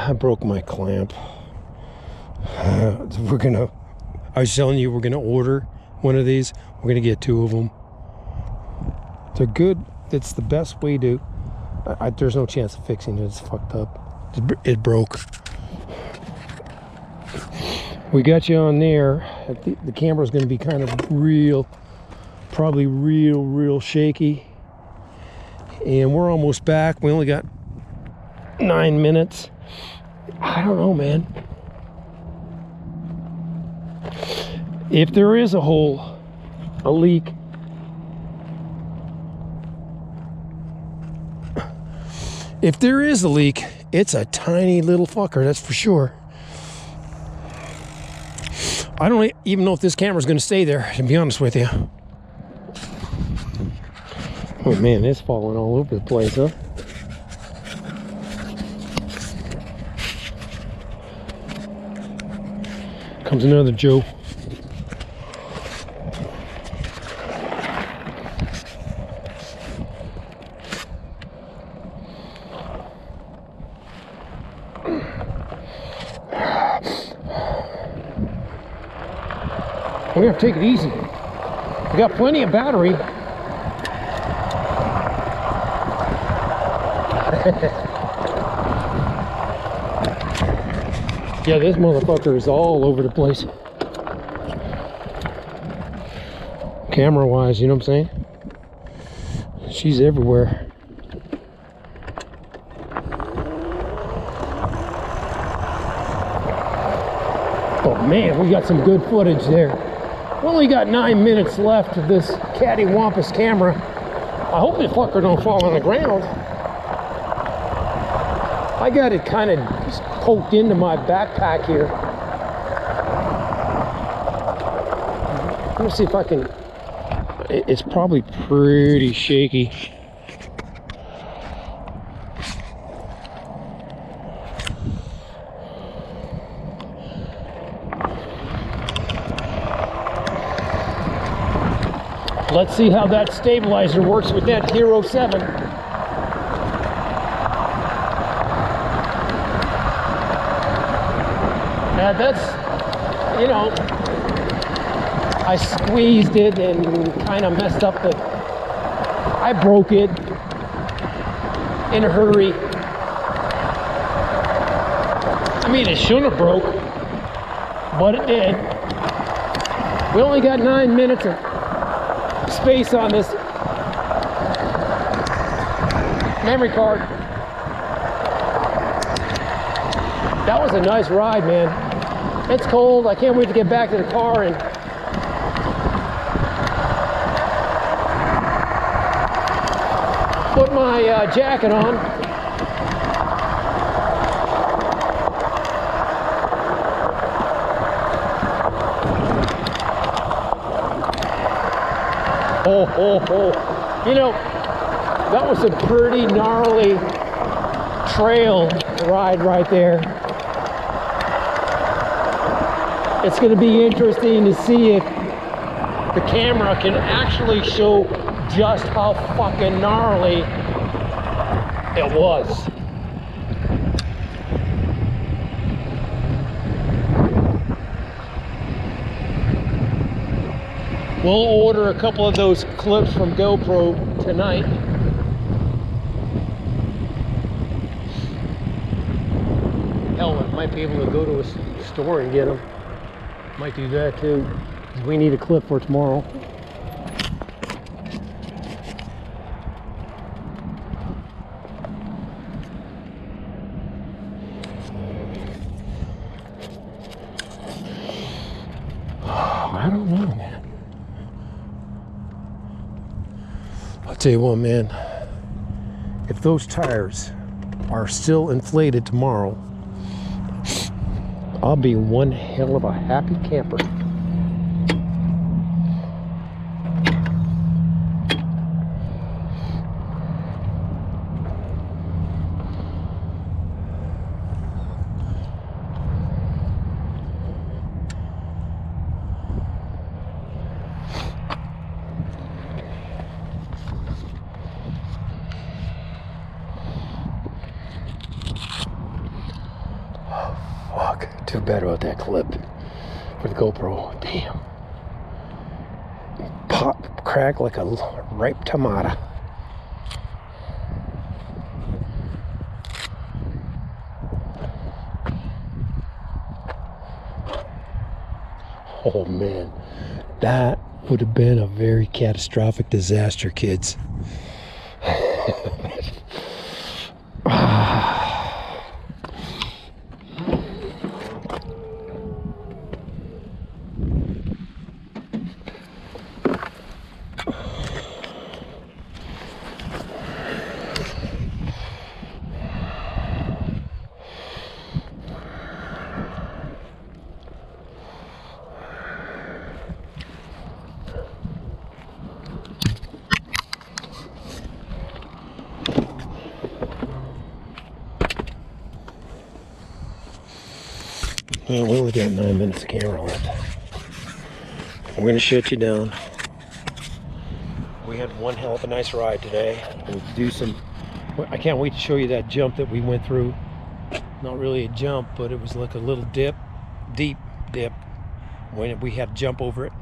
I broke my clamp. I was telling you we're gonna order one of these. We're gonna get 2 of them. They're good. It's the best way to. There's no chance of fixing it. It's fucked up. It broke. We got you on there. The camera's gonna be kind of probably real shaky. And we're almost back. We only got 9 minutes. I don't know, man. If there is a leak, if there is a leak, it's a tiny little fucker, that's for sure. I don't even know if this camera's going to stay there, to be honest with you. Oh man, it's falling all over the place, huh? Comes another Joe. We have to take it easy. We got plenty of battery. Yeah, this motherfucker is all over the place. Camera wise, you know what I'm saying? She's everywhere. Oh man, we got some good footage there. We only got 9 minutes left of this cattywampus camera. I hope the fucker don't fall on the ground. I got it kind of poked into my backpack here. Let me see if I can. It's probably pretty shaky. Let's see how that stabilizer works with that Hero 7. Now that's, you know, I squeezed it and kind of messed up I broke it in a hurry. I mean, it shouldn't have broke, but it did. We only got 9 minutes of space on this memory card. That was a nice ride, man. It's cold. I can't wait to get back to the car and put my jacket on. You know, that was a pretty gnarly trail ride right there. It's going to be interesting to see if the camera can actually show just how fucking gnarly it was. We'll order a couple of those clips from GoPro tonight. Hell, I might be able to go to a store and get them. Might do that too, because we need a clip for tomorrow. I don't know, man. I'll tell you what, man. If those tires are still inflated tomorrow, I'll be one hell of a happy camper. Too bad about that clip for the GoPro. Damn. Pop, crack like a ripe tomato. Oh man, that would have been a very catastrophic disaster, kids. Well, we only got 9 minutes of camera left. I'm going to shut you down. We had one hell of a nice ride today. We'll do some. I can't wait to show you that jump that we went through. Not really a jump, but it was like a little deep dip when we had to jump over it.